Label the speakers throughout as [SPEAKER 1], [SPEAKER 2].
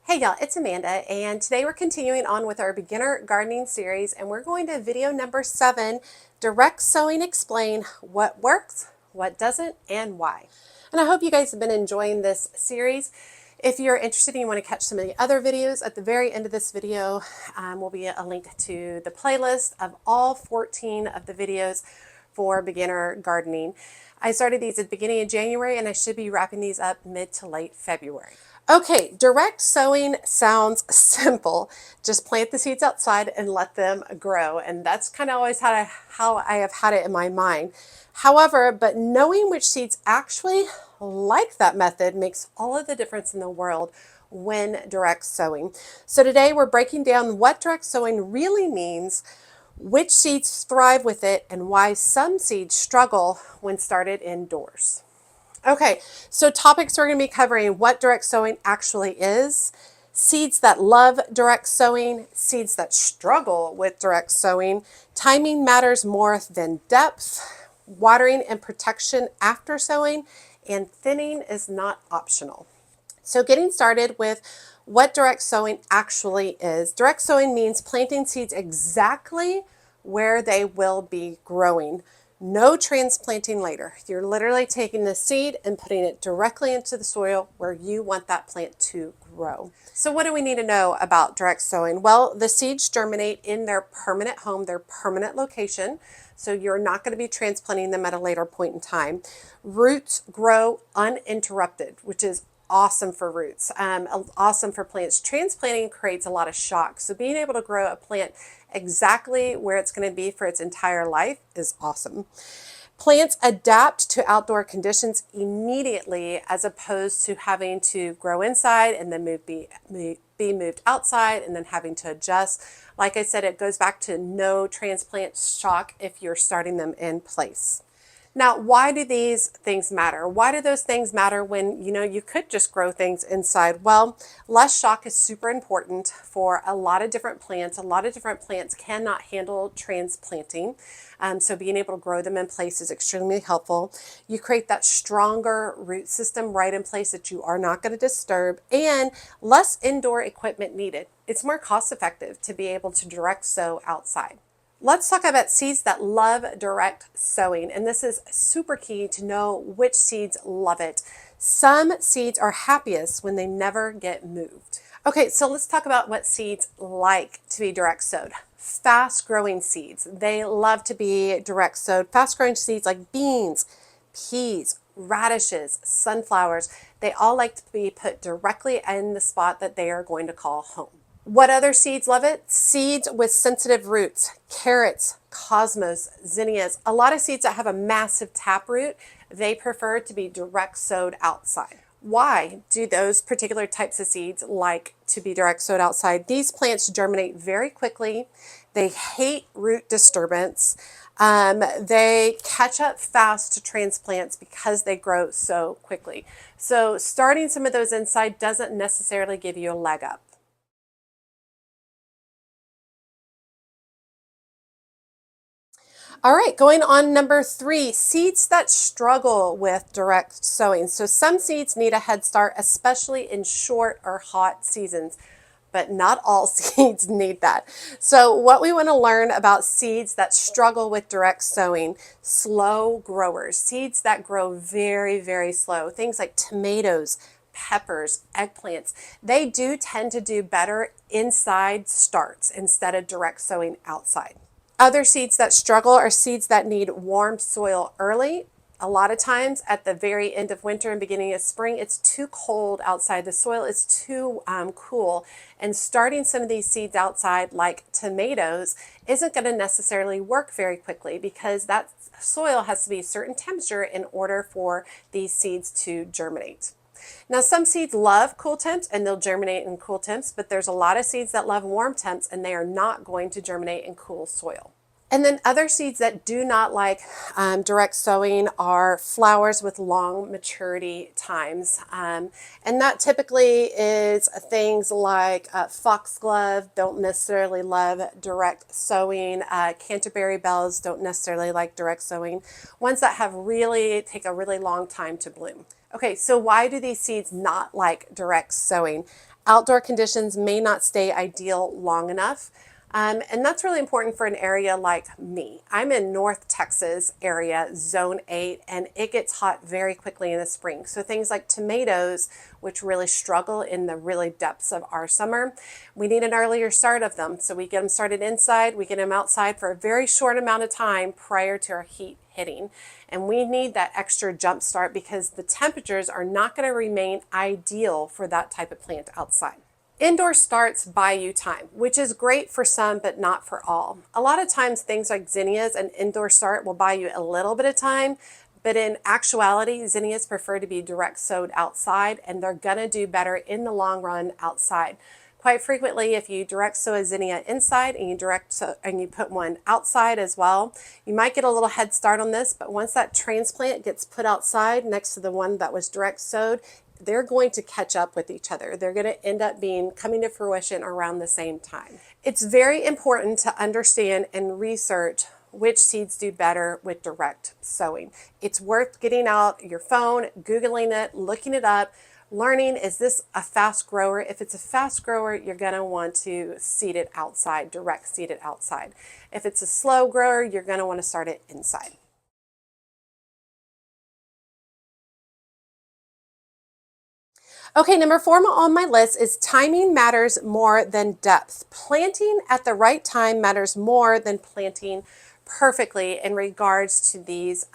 [SPEAKER 1] Hey y'all, it's Amanda, and today we're continuing on with our beginner gardening series, and we're going to video number 7, Direct Sowing Explain what works, what doesn't, and why. And I hope you guys have been enjoying this series. If you're interested and you want to catch some of the other videos, at the very end of this video will be a link to the playlist of all 14 of the videos for beginner gardening. I started these at the beginning of January, and I should be wrapping these up mid to late February. Okay, direct sowing sounds simple. Just plant the seeds outside and let them grow. And that's kind of always how I have had it in my mind. However, but knowing which seeds actually like that method makes all of the difference in the world when direct sowing. So today we're breaking down what direct sowing really means, which seeds thrive with it, and why some seeds struggle when started indoors. Okay, so topics we're going to be covering: what direct sowing actually is, seeds that love direct sowing, seeds that struggle with direct sowing, timing matters more than depth, watering and protection after sowing, and thinning is not optional. So getting started with what direct sowing actually is. Direct sowing means planting seeds exactly where they will be growing. No transplanting later. You're literally taking the seed and putting it directly into the soil where you want that plant to grow. So what do we need to know about direct sowing? Well, the seeds germinate in their permanent home, their permanent location. So you're not going to be transplanting them at a later point in time. Roots grow uninterrupted, which is awesome for roots, awesome for plants. Transplanting creates a lot of shock. So being able to grow a plant exactly where it's going to be for its entire life is awesome. Plants adapt to outdoor conditions immediately, as opposed to having to grow inside and then be moved outside and then having to adjust. Like I said, it goes back to no transplant shock if you're starting them in place. Now, why do these things matter? Why do those things matter when you could just grow things inside? Well, less shock is super important for a lot of different plants. A lot of different plants cannot handle transplanting. So being able to grow them in place is extremely helpful. You create that stronger root system right in place that you are not going to disturb, and less indoor equipment needed. It's more cost effective to be able to direct sow outside. Let's talk about seeds that love direct sowing, and this is super key to know which seeds love it. Some seeds are happiest when they never get moved. Okay, so let's talk about what seeds like to be direct sowed. Fast growing seeds. They love to be direct sowed. Fast growing seeds like beans, peas, radishes, sunflowers, they all like to be put directly in the spot that they are going to call home. What other seeds love it? Seeds with sensitive roots, carrots, cosmos, zinnias. A lot of seeds that have a massive taproot, they prefer to be direct sowed outside. Why do those particular types of seeds like to be direct sowed outside? These plants germinate very quickly. They hate root disturbance. They catch up fast to transplants because they grow so quickly. So starting some of those inside doesn't necessarily give you a leg up. All right, going on number 3, seeds that struggle with direct sowing. So some seeds need a head start, especially in short or hot seasons, but not all seeds need that. So what we want to learn about seeds that struggle with direct sowing: slow growers, seeds that grow very, very slow. Things like tomatoes, peppers, eggplants, they do tend to do better inside starts instead of direct sowing outside. Other seeds that struggle are seeds that need warm soil early. A lot of times at the very end of winter and beginning of spring, it's too cold outside. The soil is too cool. And starting some of these seeds outside, like tomatoes, isn't going to necessarily work very quickly, because that soil has to be a certain temperature in order for these seeds to germinate. Now, some seeds love cool temps and they'll germinate in cool temps, but there's a lot of seeds that love warm temps and they are not going to germinate in cool soil. And then other seeds that do not like direct sowing are flowers with long maturity times. And that typically is things like foxglove don't necessarily love direct sowing. Canterbury bells don't necessarily like direct sowing. Ones that take a really long time to bloom. Okay, so why do these seeds not like direct sowing? Outdoor conditions may not stay ideal long enough. And that's really important for an area like me. I'm in North Texas area, zone 8, and it gets hot very quickly in the spring. So things like tomatoes, which really struggle in the really depths of our summer, we need an earlier start of them. So we get them started inside, we get them outside for a very short amount of time prior to our heat hitting. And we need that extra jump start because the temperatures are not going to remain ideal for that type of plant outside. Indoor starts buy you time, which is great for some, but not for all. A lot of times things like zinnias, an indoor start will buy you a little bit of time, but in actuality, zinnias prefer to be direct sowed outside, and they're gonna do better in the long run outside. Quite frequently, if you direct sow a zinnia inside and you put one outside as well, you might get a little head start on this, but once that transplant gets put outside next to the one that was direct sowed, they're going to catch up with each other. They're going to end up coming to fruition around the same time. It's very important to understand and research which seeds do better with direct sowing. It's worth getting out your phone, Googling it, looking it up, learning, is this a fast grower? If it's a fast grower, you're going to want to seed it outside, direct seed it outside. If it's a slow grower, you're going to want to start it inside. Okay, number 4 on my list is timing matters more than depth. Planting at the right time matters more than planting perfectly in regards to these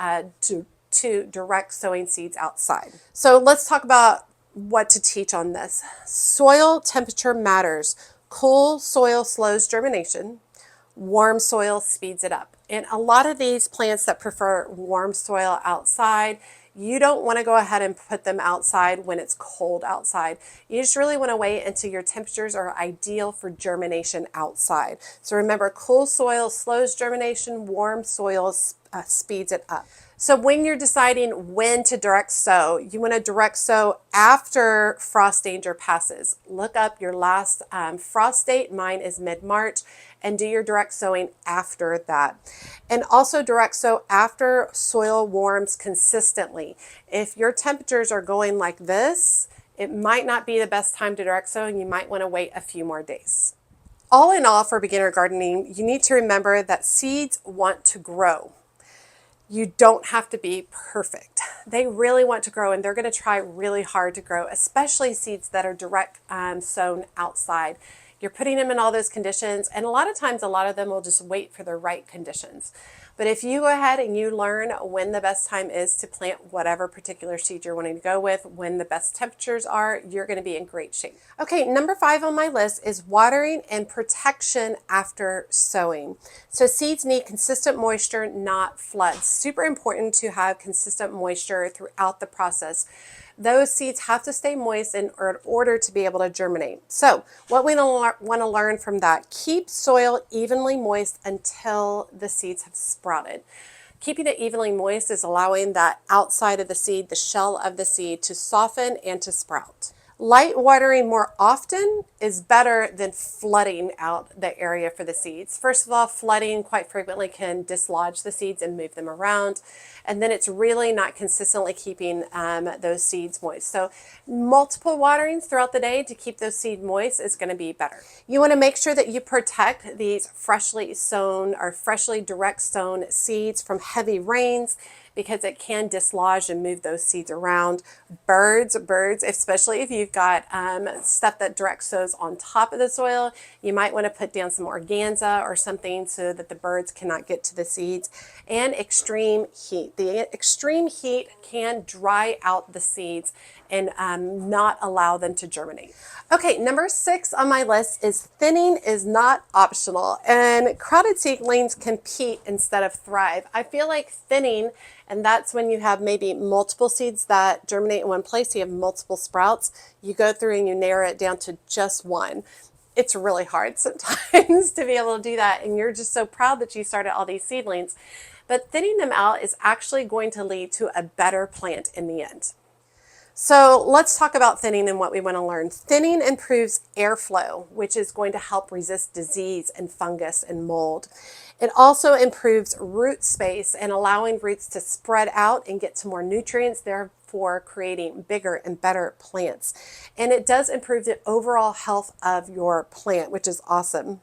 [SPEAKER 1] to direct sowing seeds outside. So let's talk about what to teach on this. Soil temperature matters. Cool soil slows germination. Warm soil speeds it up. And a lot of these plants that prefer warm soil outside, you don't want to go ahead and put them outside when it's cold outside. You just really want to wait until your temperatures are ideal for germination outside. So remember, cool soil slows germination, warm soil speeds it up. So when you're deciding when to direct sow, you want to direct sow after frost danger passes. Look up your last frost date. Mine is mid-March, and do your direct sowing after that. And also direct sow after soil warms consistently. If your temperatures are going like this, it might not be the best time to direct sow, and you might want to wait a few more days. All in all, for beginner gardening, you need to remember that seeds want to grow. You don't have to be perfect. They really want to grow, and they're going to try really hard to grow, especially seeds that are direct sown outside. You're putting them in all those conditions, and a lot of times a lot of them will just wait for the right conditions. But if you go ahead and you learn when the best time is to plant whatever particular seed you're wanting to go with, when the best temperatures are, you're going to be in great shape. Okay, number 5 on my list is watering and protection after sowing. So seeds need consistent moisture, not floods. Super important to have consistent moisture throughout the process. Those seeds have to stay moist in order to be able to germinate. So what we want to learn from that, keep soil evenly moist until the seeds have sprouted. Keeping it evenly moist is allowing that outside of the seed, the shell of the seed, to soften and to sprout. Light watering more often is better than flooding out the area for the seeds. First of all, flooding quite frequently can dislodge the seeds and move them around. And then it's really not consistently keeping those seeds moist. So multiple waterings throughout the day to keep those seeds moist is going to be better. You want to make sure that you protect these freshly sown or freshly direct sown seeds from heavy rains, because it can dislodge and move those seeds around. Birds, especially if you've got stuff that direct sows on top of the soil, you might want to put down some organza or something so that the birds cannot get to the seeds. And extreme heat. The extreme heat can dry out the seeds and not allow them to germinate. Okay, number 6 on my list is thinning is not optional, and crowded seedlings compete instead of thrive. I feel like thinning, and that's when you have maybe multiple seeds that germinate in one place, you have multiple sprouts, you go through and you narrow it down to just one. It's really hard sometimes to be able to do that, and you're just so proud that you started all these seedlings. But thinning them out is actually going to lead to a better plant in the end. So let's talk about thinning and what we want to learn. Thinning improves airflow, which is going to help resist disease and fungus and mold. It also improves root space and allowing roots to spread out and get to more nutrients, therefore for creating bigger and better plants. And it does improve the overall health of your plant, which is awesome.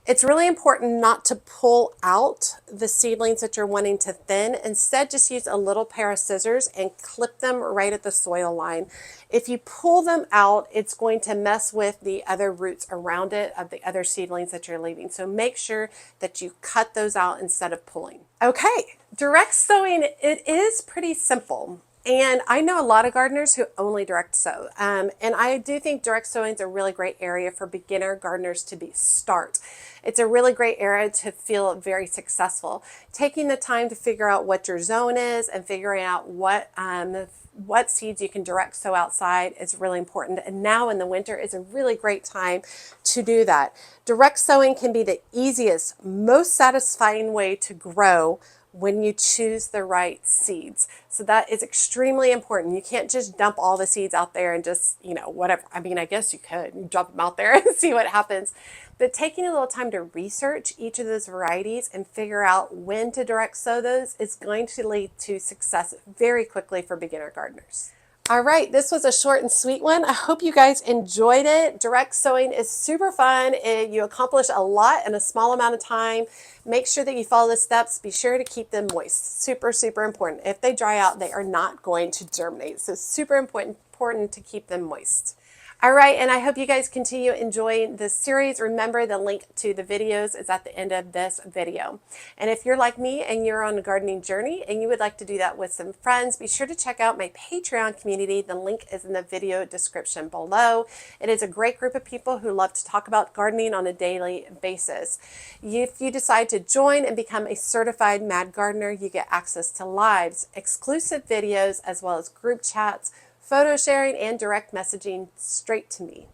[SPEAKER 1] It's really important not to pull out the seedlings that you're wanting to thin. Instead, just use a little pair of scissors and clip them right at the soil line. If you pull them out, it's going to mess with the other roots around it of the other seedlings that you're leaving. So make sure that you cut those out instead of pulling. Okay, direct sowing, it is pretty simple. And I know a lot of gardeners who only direct sow. And I do think direct sowing is a really great area for beginner gardeners to start. It's a really great area to feel very successful. Taking the time to figure out what your zone is and figuring out what seeds you can direct sow outside is really important. And now in the winter is a really great time to do that. Direct sowing can be the easiest, most satisfying way to grow when you choose the right seeds. So that is extremely important. You can't just dump all the seeds out there and just, whatever. I mean, I guess you could. You dump them out there and see what happens. But taking a little time to research each of those varieties and figure out when to direct sow those is going to lead to success very quickly for beginner gardeners. All right, this was a short and sweet one. I hope you guys enjoyed it. Direct sowing is super fun. You accomplish a lot in a small amount of time. Make sure that you follow the steps. Be sure to keep them moist. Super, super important. If they dry out, they are not going to germinate. So super important to keep them moist. All right, and I hope you guys continue enjoying this series. Remember, the link to the videos is at the end of this video. And if you're like me and you're on a gardening journey and you would like to do that with some friends, be sure to check out my Patreon community. The link is in the video description below. It is a great group of people who love to talk about gardening on a daily basis. If you decide to join and become a certified Mad Gardener, you get access to lives, exclusive videos, as well as group chats, photo sharing, and direct messaging straight to me.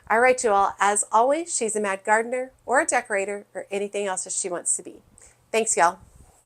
[SPEAKER 1] All right, you all, as always, she's a Mad Gardener or a decorator or anything else that she wants to be. Thanks, y'all.